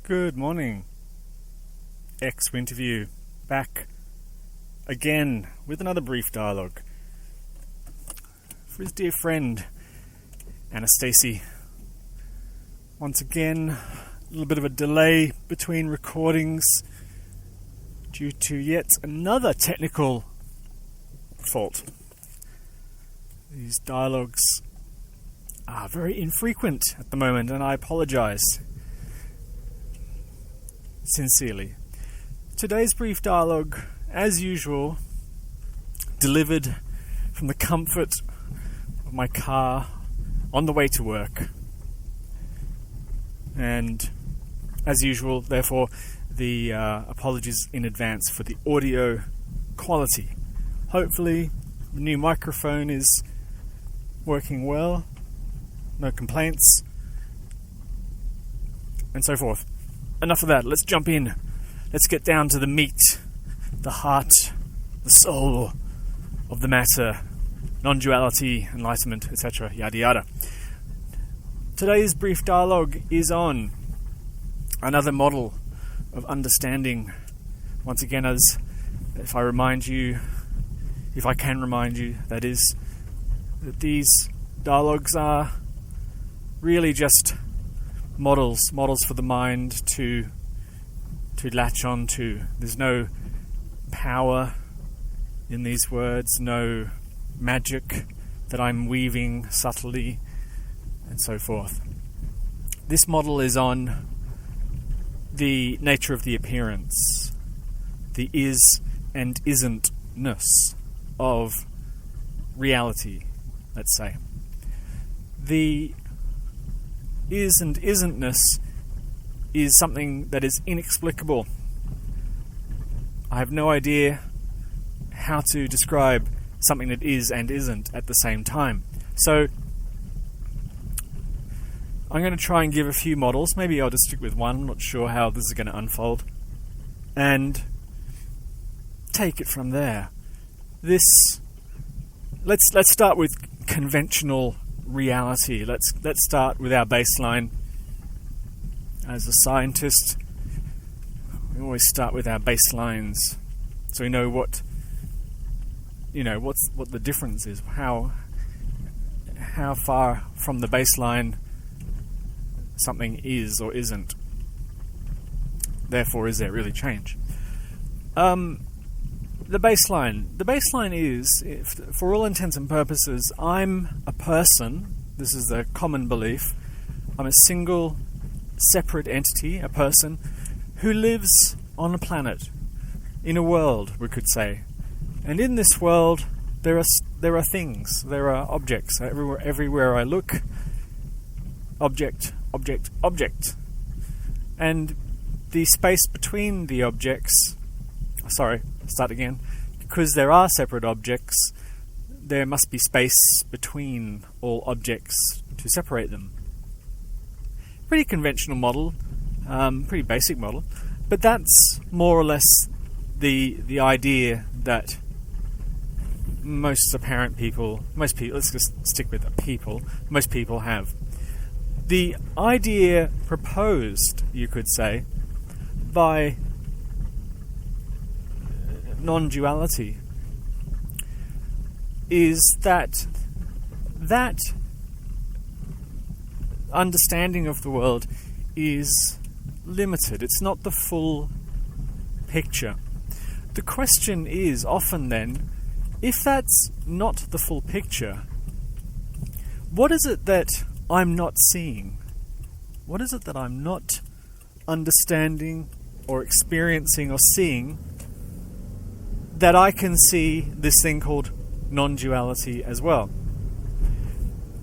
Good morning, Winterview, back again with another brief dialogue for his dear friend Annastacey. Once again, a little bit of a delay between recordings due to yet another technical fault. These dialogues are very infrequent at the moment, and I apologize sincerely. Today's brief dialogue, as usual, delivered from the comfort of my car on the way to work. And as usual, therefore, the apologies in advance for the audio quality. Hopefully, the new microphone is working well, no complaints, and so forth. Enough of that, let's jump in. Let's get down to the meat, the heart, the soul of the matter, non-duality, enlightenment, etc., yada yada. Today's brief dialogue is on another model of understanding. Once again, as if I can remind you, that is, that these dialogues are really just models for the mind to latch on to. There's no power in these words, no magic that I'm weaving subtly, and so forth. This model is on the nature of the appearance, the is and isn't-ness of reality, let's say. The is and isn't-ness is something that is inexplicable. I have no idea how to describe something that is and isn't at the same time. So I'm going to try and give a few models. Maybe I'll just stick with one. I'm not sure how this is going to unfold. And take it from there. Let's start with conventional reality. Let's start with our baseline. As a scientist, we always start with our baselines, so we know what the difference is. How far from the baseline something is or isn't. Therefore, is there really change? The baseline is, for all intents and purposes, I'm a person. This is the common belief. I'm a single, separate entity, a person, who lives on a planet, in a world, we could say. And in this world, there are things, there are objects. Everywhere I look, object. And the space between the objects... Because there are separate objects, there must be space between all objects to separate them. Pretty conventional model, pretty basic model, but that's more or less the idea that most people, let's just stick with people, most people have. The idea proposed, you could say, by non-duality is that understanding of the world is limited. It's not the full picture. The question is often then, if that's not the full picture, what is it that I'm not seeing? What is it that I'm not understanding or experiencing or seeing that I can see this thing called non-duality as well,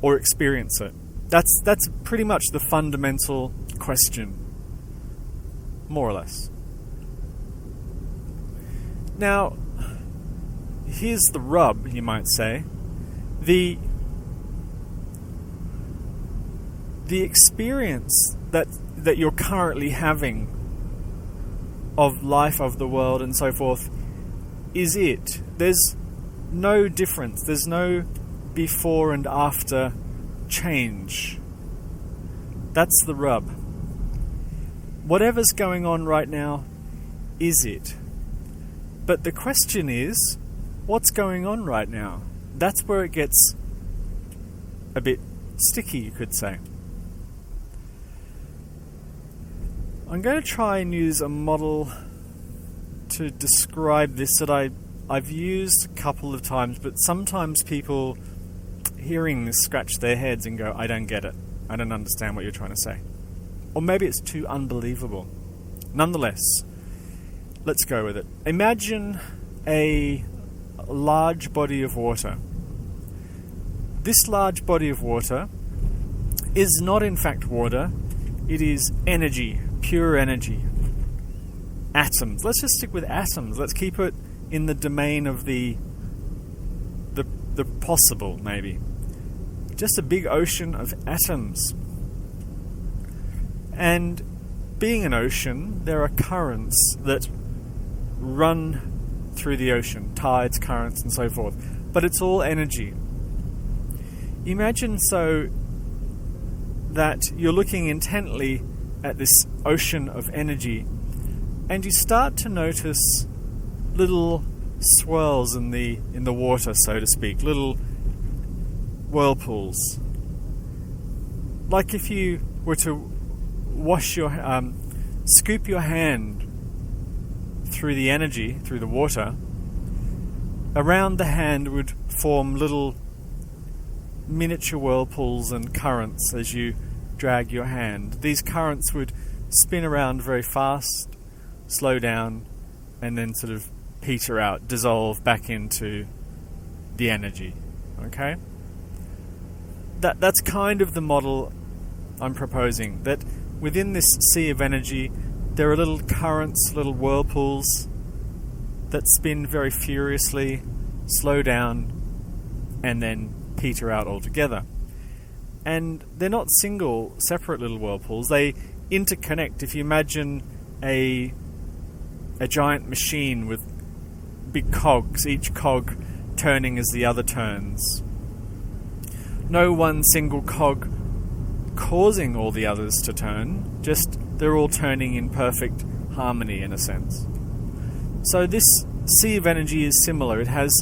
or experience it? That's pretty much the fundamental question, more or less. Now, here's the rub, you might say. The experience that you're currently having of life, of the world, and so forth, is it. There's no difference. There's no before and after change. That's the rub. whatever's going on right now is it. But the question is, what's going on right now? That's where it gets a bit sticky, you could say. I'm going to try and use a model to describe this that I've used a couple of times, but sometimes people hearing this scratch their heads and go, I don't get it. I don't understand what you're trying to say. Or maybe it's too unbelievable. Nonetheless, let's go with it. Imagine a large body of water. This large body of water is not in fact water. It is energy, pure energy. Atoms. Let's just stick with atoms. Let's keep it in the domain of the possible, maybe. Just a big ocean of atoms. And being an ocean, there are currents that run through the ocean, tides, currents, and so forth. But it's all energy. Imagine so that you're looking intently at this ocean of energy, and you start to notice little swirls in the water, so to speak, little whirlpools. Like if you were to scoop your hand through the energy, through the water, around the hand would form little miniature whirlpools and currents as you drag your hand. These currents would spin around very fast, slow down, and then sort of peter out, dissolve back into the energy. Okay? That's kind of the model I'm proposing, that within this sea of energy there are little currents, little whirlpools that spin very furiously, slow down, and then peter out altogether. And they're not single, separate little whirlpools. They interconnect. If you imagine a giant machine with big cogs, each cog turning as the other turns. No one single cog causing all the others to turn, just they're all turning in perfect harmony in a sense. So this sea of energy is similar. It has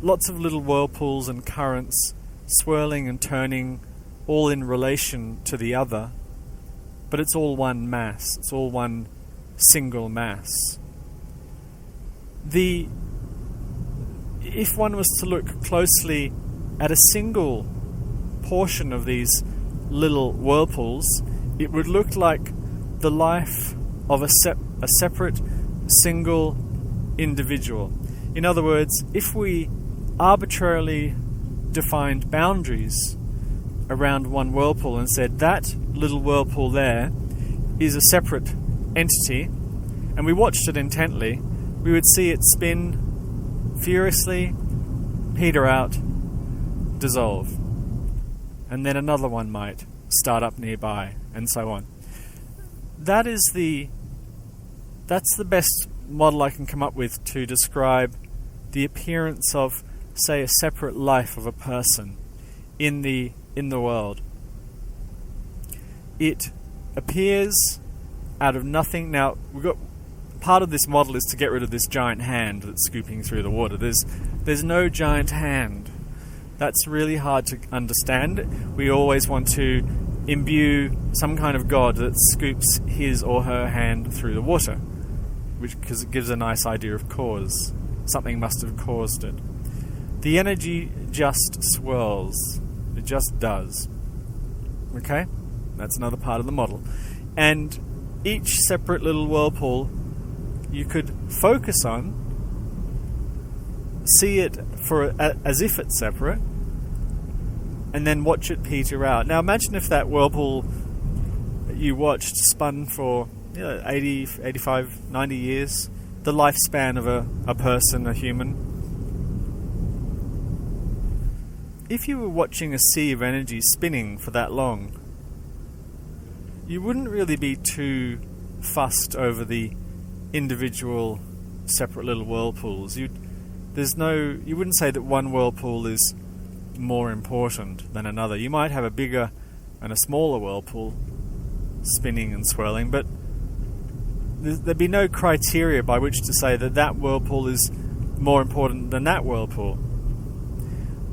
lots of little whirlpools and currents swirling and turning, all in relation to the other, but it's all one mass, it's all one single mass. If one was to look closely at a single portion of these little whirlpools, it would look like the life of a separate, single individual. In other words, if we arbitrarily defined boundaries around one whirlpool and said that little whirlpool there is a separate entity, and we watched it intently, we would see it spin furiously, peter out, dissolve, and then another one might start up nearby, and so on. That's the best model I can come up with to describe the appearance of, say, a separate life of a person in the world. It appears out of nothing. Now, we've got part of this model is to get rid of this giant hand that's scooping through the water. There's no giant hand. That's really hard to understand. We always want to imbue some kind of god that scoops his or her hand through the water, because it gives a nice idea of cause. Something must have caused it. The energy just swirls. It just does. Okay? That's another part of the model. And each separate little whirlpool you could focus on, see it as if it's separate, and then watch it peter out. Now imagine if that whirlpool you watched spun for 80, 85, 90 years, the lifespan of a person, a human. If you were watching a sea of energy spinning for that long, you wouldn't really be too fussed over the individual separate little whirlpools. You wouldn't say that one whirlpool is more important than another. You might have a bigger and a smaller whirlpool, spinning and swirling, but there'd be no criteria by which to say that that whirlpool is more important than that whirlpool.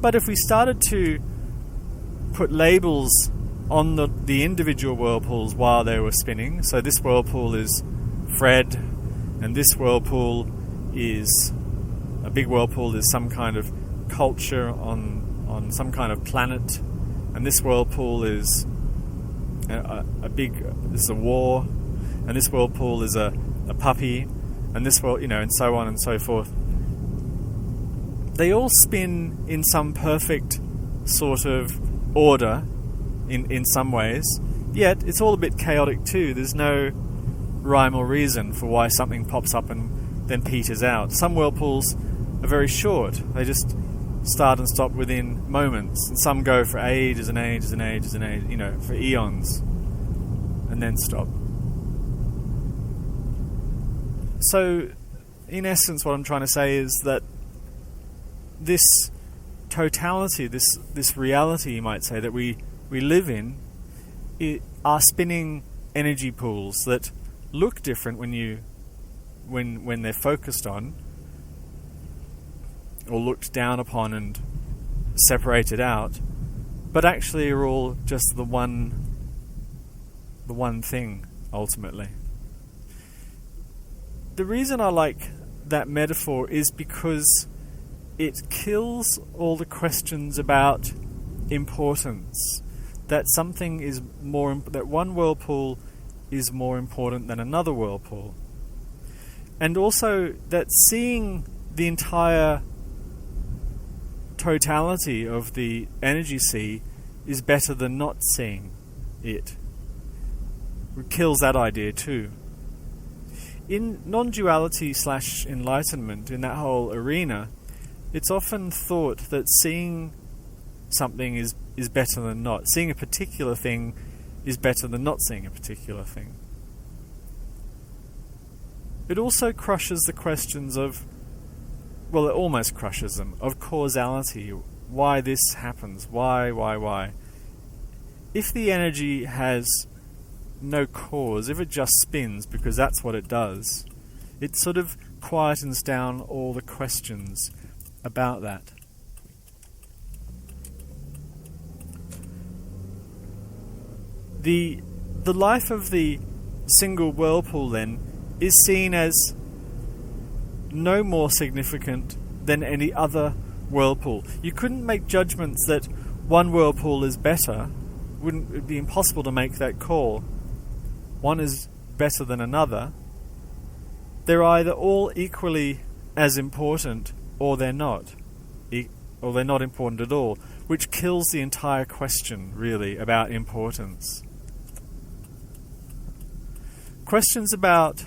But if we started to put labels on the individual whirlpools while they were spinning, so this whirlpool is Fred, and this whirlpool is a big whirlpool is some kind of culture on some kind of planet, and this whirlpool is this is a war, and this whirlpool is a puppy, and this and so on and so forth. They all spin in some perfect sort of order in some ways, yet it's all a bit chaotic too. There's no rhyme or reason for why something pops up and then peters out. Some whirlpools are very short. They just start and stop within moments, and some go for ages and ages and ages and ages, for eons, and then stop. So, in essence, what I'm trying to say is that this totality, this reality, you might say, that we live in, are spinning energy pools that look different when they're focused on, or looked down upon and separated out, but actually are all just the one thing ultimately. The reason I like that metaphor is because it kills all the questions about importance. That something is that one whirlpool is more important than another whirlpool, and also that seeing the entire totality of the energy sea is better than not seeing it. It kills that idea too. In non-duality / enlightenment, in that whole arena, it's often thought that seeing something is better than not. Seeing a particular thing is better than not seeing a particular thing. It also crushes the questions of, well, it almost crushes them, of causality. Why this happens? Why? If the energy has no cause, if it just spins because that's what it does, it sort of quietens down all the questions about that. The life of the single whirlpool then is seen as no more significant than any other whirlpool. You couldn't make judgments that one whirlpool is better. It'd be impossible to make that call. One is better than another. They're either all equally as important, or they're not. Or they're not important at all, which kills the entire question, really, about importance. Questions about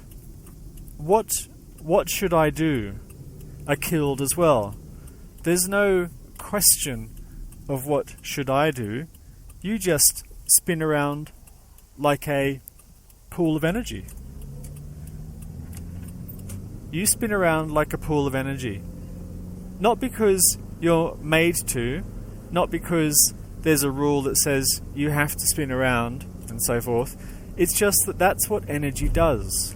what should I do are killed as well. There's no question of what should I do. You just spin around like a pool of energy. You spin around like a pool of energy. Not because you're made to, not because there's a rule that says you have to spin around and so forth. It's just that that's what energy does.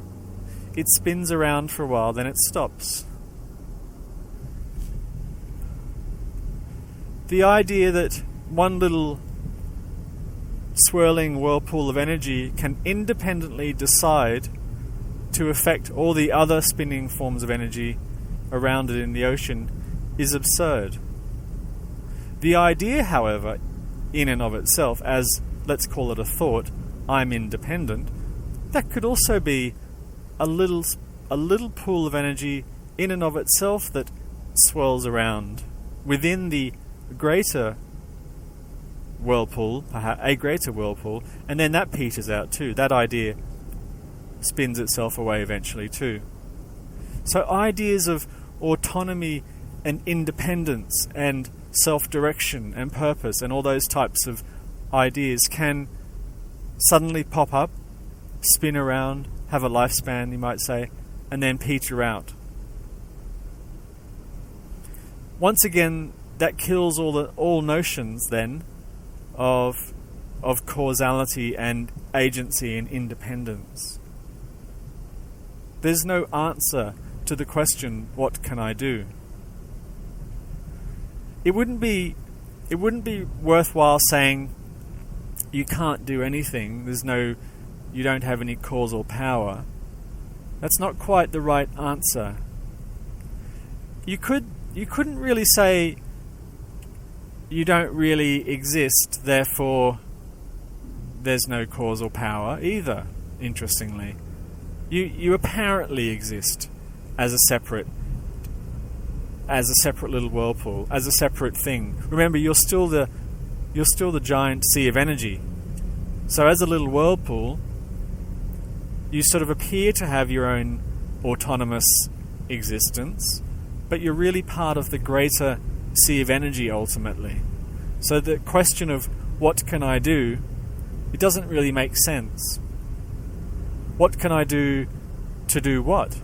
It spins around for a while, then it stops. The idea that one little swirling whirlpool of energy can independently decide to affect all the other spinning forms of energy around it in the ocean is absurd. The idea, however, in and of itself, as, let's call it a thought, I'm independent, that could also be a little pool of energy in and of itself that swirls around within the greater whirlpool, perhaps a greater whirlpool, and then that peters out too. That idea spins itself away eventually too. So ideas of autonomy and independence and self-direction and purpose and all those types of ideas can suddenly pop up, spin around, have a lifespan, you might say, and then peter out. Once again, that kills all notions then of of causality and agency and independence. There's no answer to the question, what can I do? It wouldn't be worthwhile saying you can't do anything. You don't have any causal power. That's not quite the right answer. You couldn't really say you don't really exist, therefore there's no causal power either, interestingly. You apparently exist as a separate little whirlpool, as a separate thing. Remember, you're still the giant sea of energy. So as a little whirlpool, you sort of appear to have your own autonomous existence, but you're really part of the greater sea of energy ultimately. So the question of what can I do, it doesn't really make sense. What can I do to do what?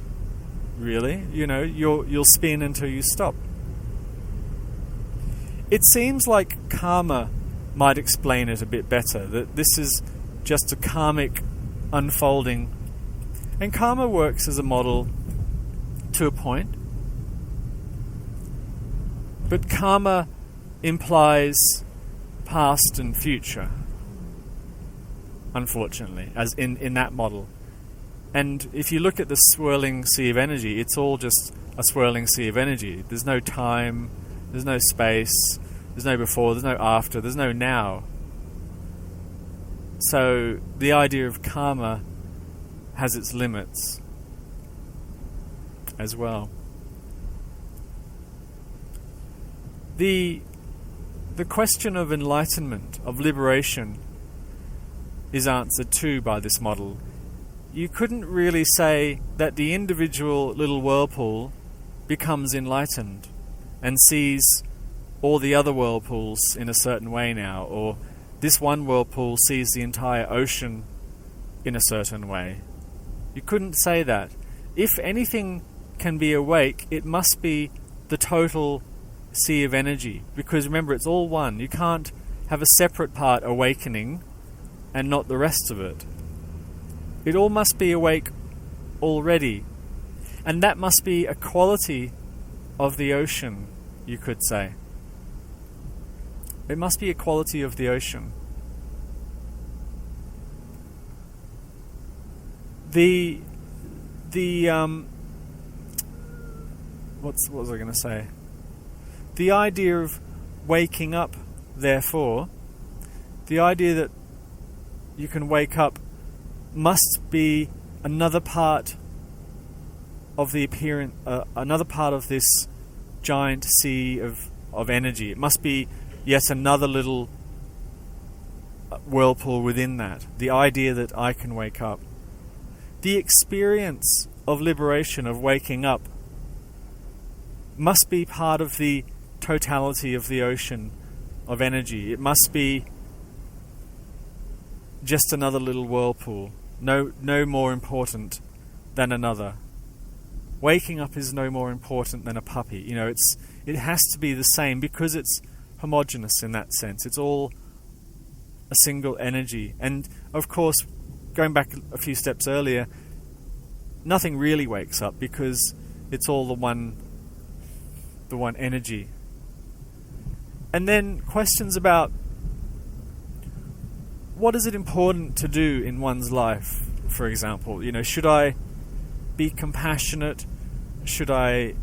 Really? You'll spin until you stop. It seems like karma might explain it a bit better, that this is just a karmic unfolding. And karma works as a model to a point. But karma implies past and future, unfortunately, as in that model. And if you look at the swirling sea of energy, it's all just a swirling sea of energy. There's no time, there's no space, there's no before, there's no after, there's no now. So the idea of karma has its limits as well. The question of enlightenment, of liberation, is answered too by this model. You couldn't really say that the individual little whirlpool becomes enlightened and sees all the other whirlpools in a certain way now, or this one whirlpool sees the entire ocean in a certain way. You couldn't say that. If anything can be awake, it must be the total sea of energy, because remember, it's all one. You can't have a separate part awakening and not the rest of it. It all must be awake already, and that must be a quality of the ocean, you could say. It must be a quality of the ocean. What was I going to say? The idea of waking up, therefore, the idea that you can wake up must be another part of the appearance, another part of this giant sea of energy. It must be yet another little whirlpool within that. The idea that I can wake up. The experience of liberation, of waking up, must be part of the totality of the ocean of energy. It must be just another little whirlpool, no more important than another. Waking up is no more important than a puppy. It has to be the same because it's homogeneous in that sense. It's all a single energy. And of course, going back a few steps earlier, nothing really wakes up because it's all the one energy. And then questions about what is it important to do in one's life, for example. Should I be compassionate? Should I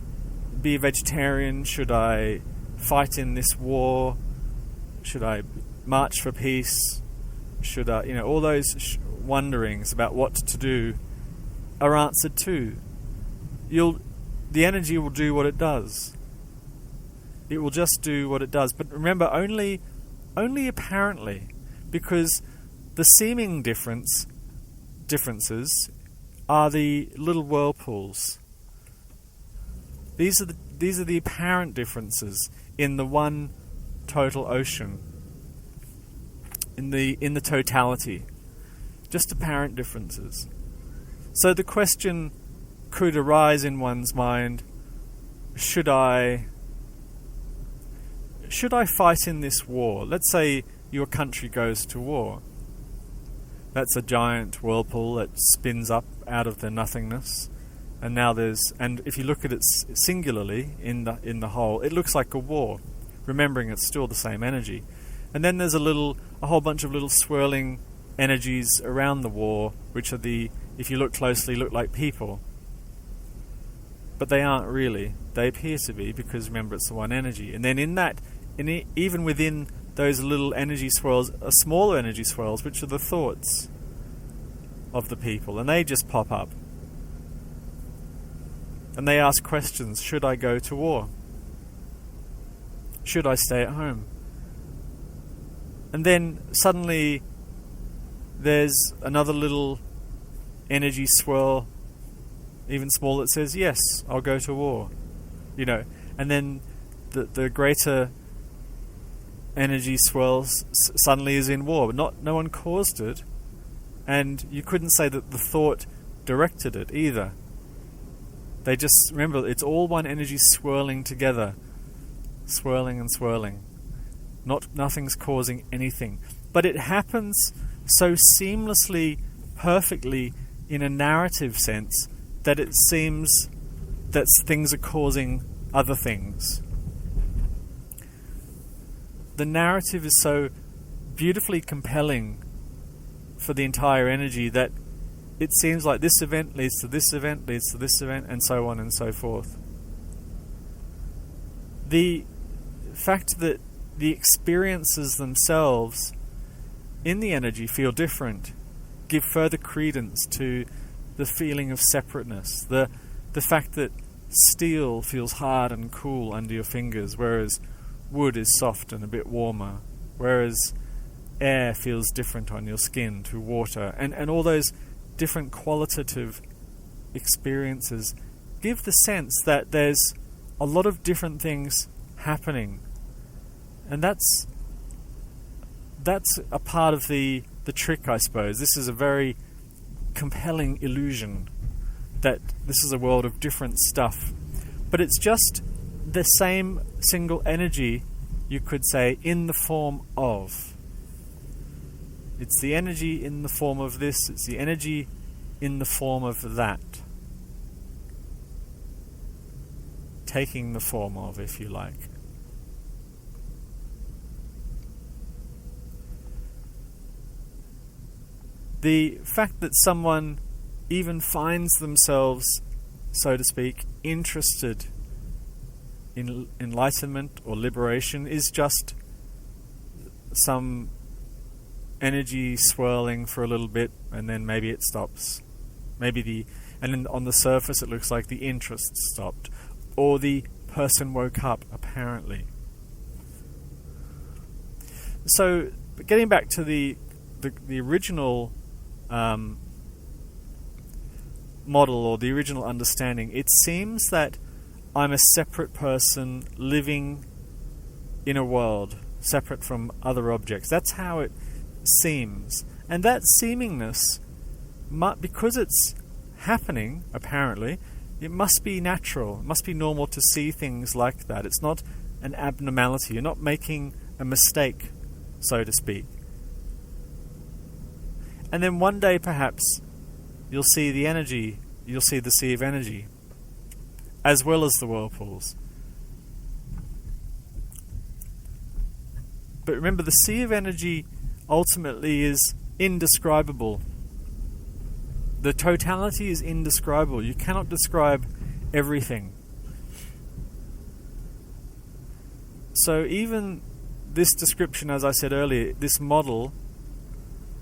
be a vegetarian? Should I fight in this war? Should I march for peace? Should I, all those wonderings about what to do are answered too. The energy will do what it does. It will just do what it does. But remember, only apparently, because the seeming differences are the little whirlpools. These are the apparent differences in the one total ocean, in the totality, just apparent differences. So the question could arise in one's mind: should I fight in this war? Let's say your country goes to war. That's a giant whirlpool that spins up out of the nothingness, and now and if you look at it singularly in the whole, it looks like a war, remembering it's still the same energy. And then there's a whole bunch of little swirling energies around the war, which are if you look closely, look like people. But they aren't really. They appear to be, because remember, it's the one energy. And then even within those little energy swirls are smaller energy swirls, which are the thoughts of the people, and they just pop up. And they ask questions. Should I go to war? Should I stay at home? And then suddenly there's another little energy swirl, even smaller, that says, yes, I'll go to war. And then the greater energy swirls suddenly is in war, but no one caused it, and you couldn't say that the thought directed it either. They just, remember, it's all one energy swirling together, swirling and swirling. Nothing's causing anything, but it happens so seamlessly, perfectly, in a narrative sense, that it seems that things are causing other things. The narrative is so beautifully compelling for the entire energy that it seems like this event leads to this event, leads to this event, and so on and so forth. The fact that the experiences themselves in the energy feel different give further credence to the feeling of separateness. The fact that steel feels hard and cool under your fingers, whereas wood is soft and a bit warmer, whereas air feels different on your skin to water, and all those different qualitative experiences give the sense that there's a lot of different things happening, and that's a part of the trick, I suppose. This is a very compelling illusion that this is a world of different stuff, but it's just the same single energy, you could say, in the form of. It's the energy in the form of this, it's the energy in the form of that. Taking the form of, if you like. The fact that someone even finds themselves, so to speak, interested in enlightenment or liberation is just some energy swirling for a little bit, and then maybe it stops. And then on the surface it looks like the interest stopped, or the person woke up, apparently. So, getting back to the original model, or the original understanding, it seems that I'm a separate person living in a world separate from other objects. That's how it seems. And that seemingness, because it's happening, apparently, it must be natural. It must be normal to see things like that. It's not an abnormality. You're not making a mistake, so to speak. And then one day, perhaps, you'll see the energy, you'll see the sea of energy, as well as the whirlpools. But remember, the sea of energy ultimately is indescribable. The totality is indescribable. You cannot describe everything. So even this description, as I said earlier, this model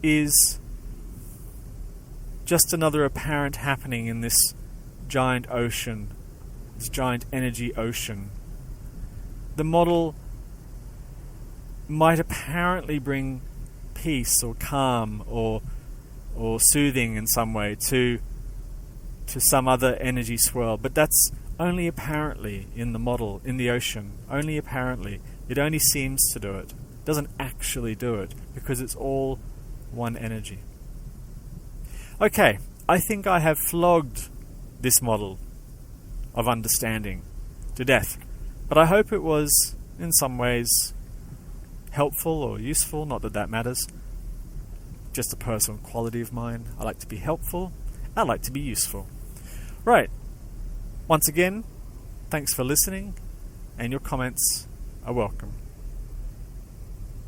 is just another apparent happening in this giant ocean, this giant energy ocean. The model might apparently bring peace or calm or soothing in some way to some other energy swirl, but that's only apparently in the model, in the ocean. Only apparently. It only seems to do it. It doesn't actually do it, because it's all one energy. Okay, I think I have flogged this model of understanding to death, but I hope it was, in some ways, helpful or useful, not that that matters. Just a personal quality of mine. I like to be helpful. I like to be useful. Right. Once again, thanks for listening, and your comments are welcome.